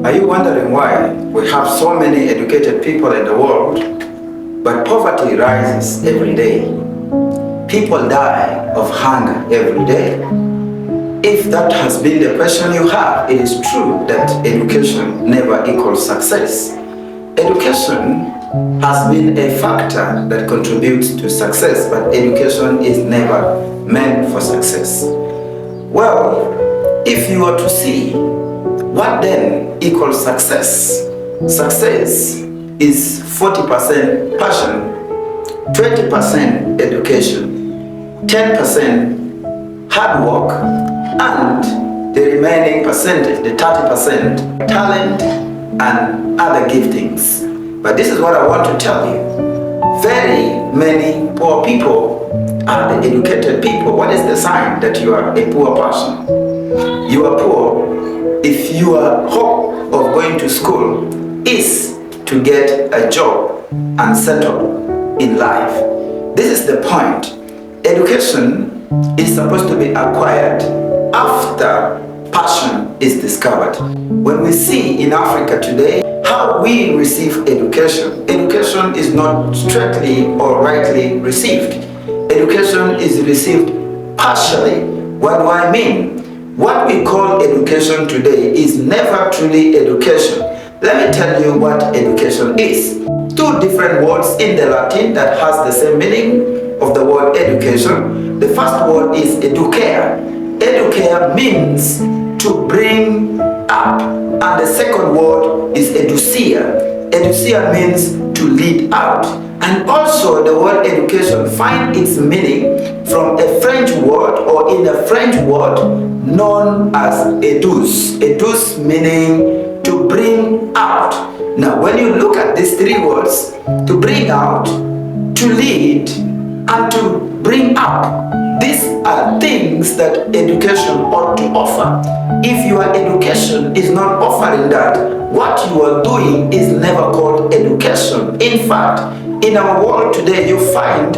Are you wondering why we have so many educated people in the world, but poverty rises every day? People die of hunger every day. If that has been the question you have, it is true that education never equals success. Education has been a factor that contributes to success, but education is never meant for success. Well, if you were to see what then equals success, success is 40% passion, 20% education, 10% hard work, and the remaining percentage, the 30%, talent and other giftings. But this is what I want to tell you. Very many poor people are the educated people. What is the sign that you are a poor person? You are poor if your hope of going to school is to get a job and settle in life. This is the point. Education is supposed to be acquired after passion is discovered. When we see in Africa today how we receive education, education is not strictly or rightly received. Education is received partially. What do I mean? What we call education today is never truly education. Let me tell you what education is. Two different words in the Latin that has the same meaning of the word education. The first word is educare. Educare means to bring up, and the second word is educia. Educia means to lead out. And also the word education finds its meaning from a French word, or in the French word known as edus. Edus meaning to bring out. Now when you look at these three words, to bring out, to lead, and to bring up, these are things that education ought to offer. If your education is not offering that, what you are doing is never called education. In fact, in our world today, you find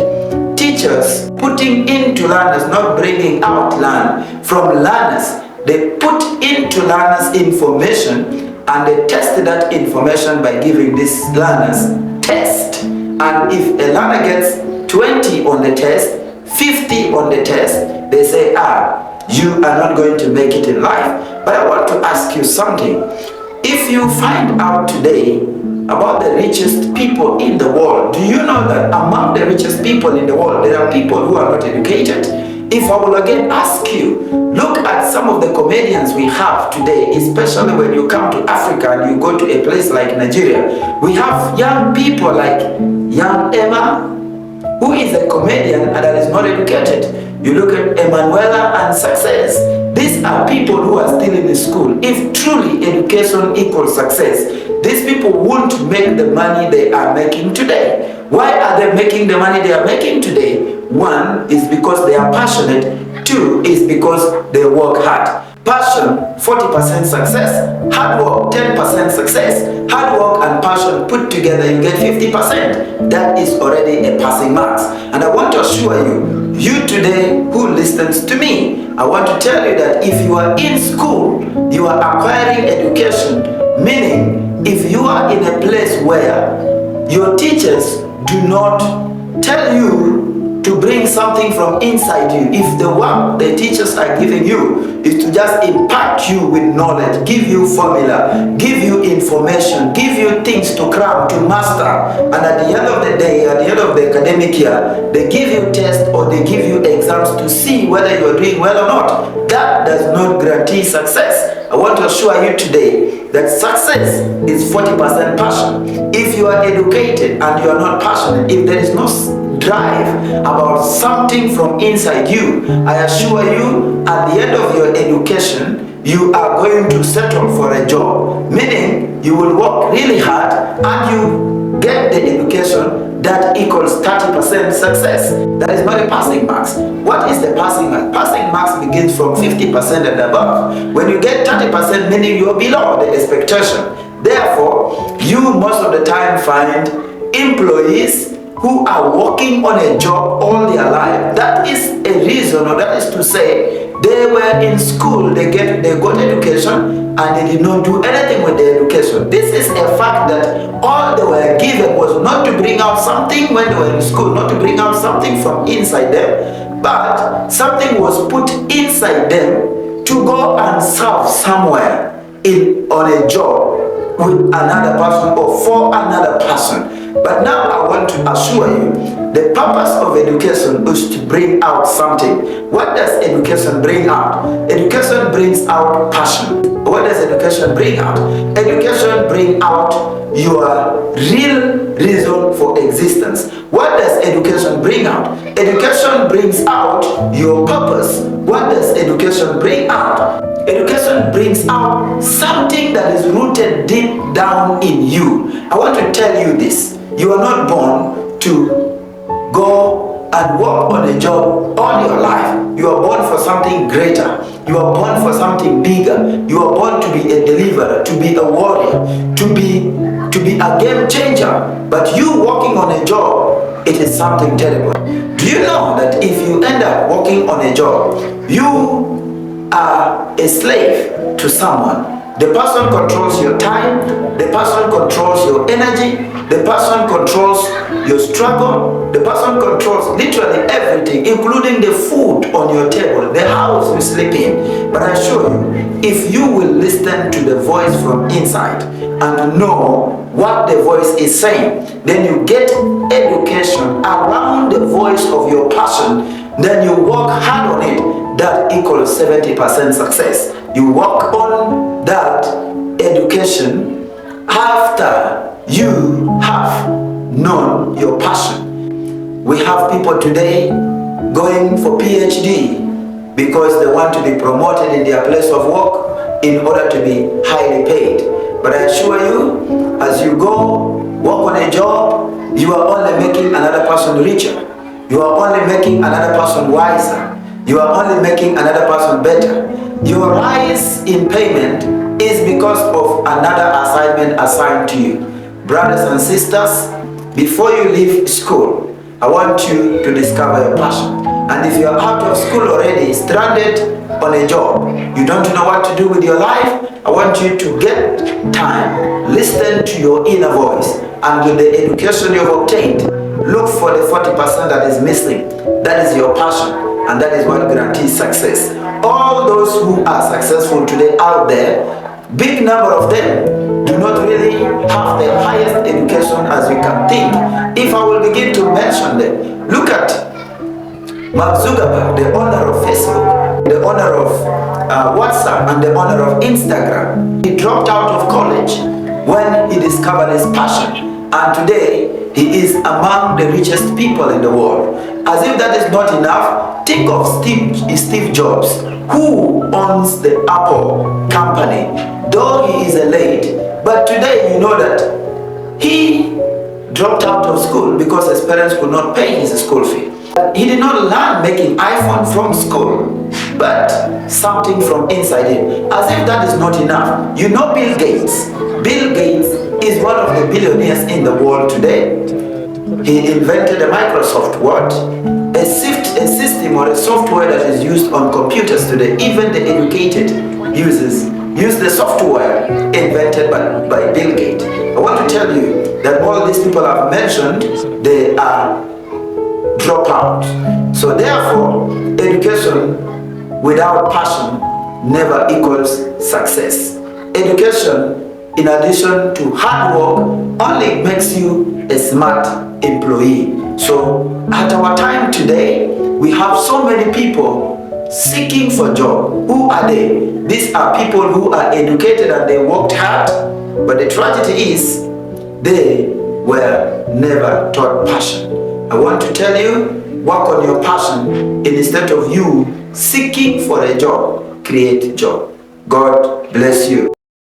teachers putting into learners, not bringing out learn from learners. They put into learners information and they test that information by giving these learners test. And if a learner gets 20 on the test, 50 on the test, they say, you are not going to make it in life. But I want to ask you something. If you find out today about the richest people in the world, do you know that among the richest people in the world, there are people who are not educated? If I will again ask you, look at some of the comedians we have today, especially when you come to Africa and you go to a place like Nigeria. We have young people like young Emma, who is a comedian and that is not educated. You look at Emanuela and Success. These are people who are still in the school. If truly education equals success, these people won't make the money they are making today. Why are they making the money they are making today? One is because they are passionate. Two is because they work hard. Passion, 40% success. Hard work, 10% success. Hard work and passion put together, you get 50%. That is already a passing marks. And I want to assure you, you today who listens to me, I want to tell you that if you are in school, you are acquiring education, meaning if you are in a place where your teachers do not tell you to bring something from inside you, if the work the teachers are giving you is to just impact you with knowledge, give you formula, give you information, give you things to cram, to master, and at the end of the day, at the end of the academic year, they give you tests or they give you exams to see whether you are doing well or not, that does not guarantee success. I want to assure you today that success is 40% passion. If you are educated and you are not passionate, if there is no drive about something from inside you, I assure you, at the end of your education, you are going to settle for a job. Meaning, you will work really hard and you get the education that equals 30% success. That is not a passing marks. What is the passing marks? Passing marks begins from 50% and above. When you get 30%, meaning you are below the expectation. Therefore, you most of the time find employees who are working on a job all their life. That is a reason, or that is to say, They were in school, they got education, and they did not do anything with their education. This is a fact that all they were given was not to bring out something when they were in school, not to bring out something from inside them, but something was put inside them to go and serve somewhere on a job with another person or for another person. But now I want to assure you, the purpose of education is to bring out something. What does education bring out? Education brings out passion. What does education bring out? Education brings out your real reason for existence. What does education bring out? Education brings out your purpose. What does education bring out? Education brings out something that is rooted deep down in you. I want to tell you this. You are not born to go and work on a job all your life. You are born for something greater. You are born for something bigger. You are born to be a deliverer, to be a warrior, to be a game changer. But you working on a job, it is something terrible. Do you know that if you end up working on a job, you are a slave to someone? The person controls your time, the person controls your energy, the person controls your struggle, the person controls literally everything, including the food on your table, the house you sleep in. But I assure you, if you will listen to the voice from inside and know what the voice is saying, then you get education around the voice of your passion, then you work hard on it, that equals 70% success. You work on that education after you have known your passion. We have people today going for PhD because they want to be promoted in their place of work in order to be highly paid. But I assure you, as you go work on a job, you are only making another person richer. You are only making another person wiser. You are only making another person better. Your rise in payment is because of another assignment assigned to you. Brothers and sisters, before you leave school, I want you to discover your passion. And if you are out of school already, stranded on a job, you don't know what to do with your life, I want you to get time, listen to your inner voice, and with the education you've obtained, look for the 40% that is missing. That is your passion, and that is what guarantees success. All those who are successful today out there, big number of them do not really have the highest education as you can think. If I will begin to mention them, look at Mark Zuckerberg, the owner of Facebook, the owner of WhatsApp, and the owner of Instagram. He dropped out of college when he discovered his passion, and today he is among the richest people in the world. As if that is not enough, think of Steve Jobs, who owns the Apple company. Though he is a late, but today you know that he dropped out of school because his parents could not pay his school fee. He did not learn making iPhone from school, but something from inside him. As if that is not enough. You know Bill Gates. Bill Gates is one of the billionaires in the world today. He invented a Microsoft Word, a system or a software that is used on computers today. Even the educated use the software invented by Bill Gates. I want to tell you that all these people I've mentioned, they are dropouts. So therefore, education without passion never equals success. Education, in addition to hard work, only makes you a smart employee. So at our time today, we have so many people seeking for job. Who are they? These are people who are educated and they worked hard, but the tragedy is they were never taught passion. I want to tell you, work on your passion. Instead of you seeking for a job, create a job. God bless you.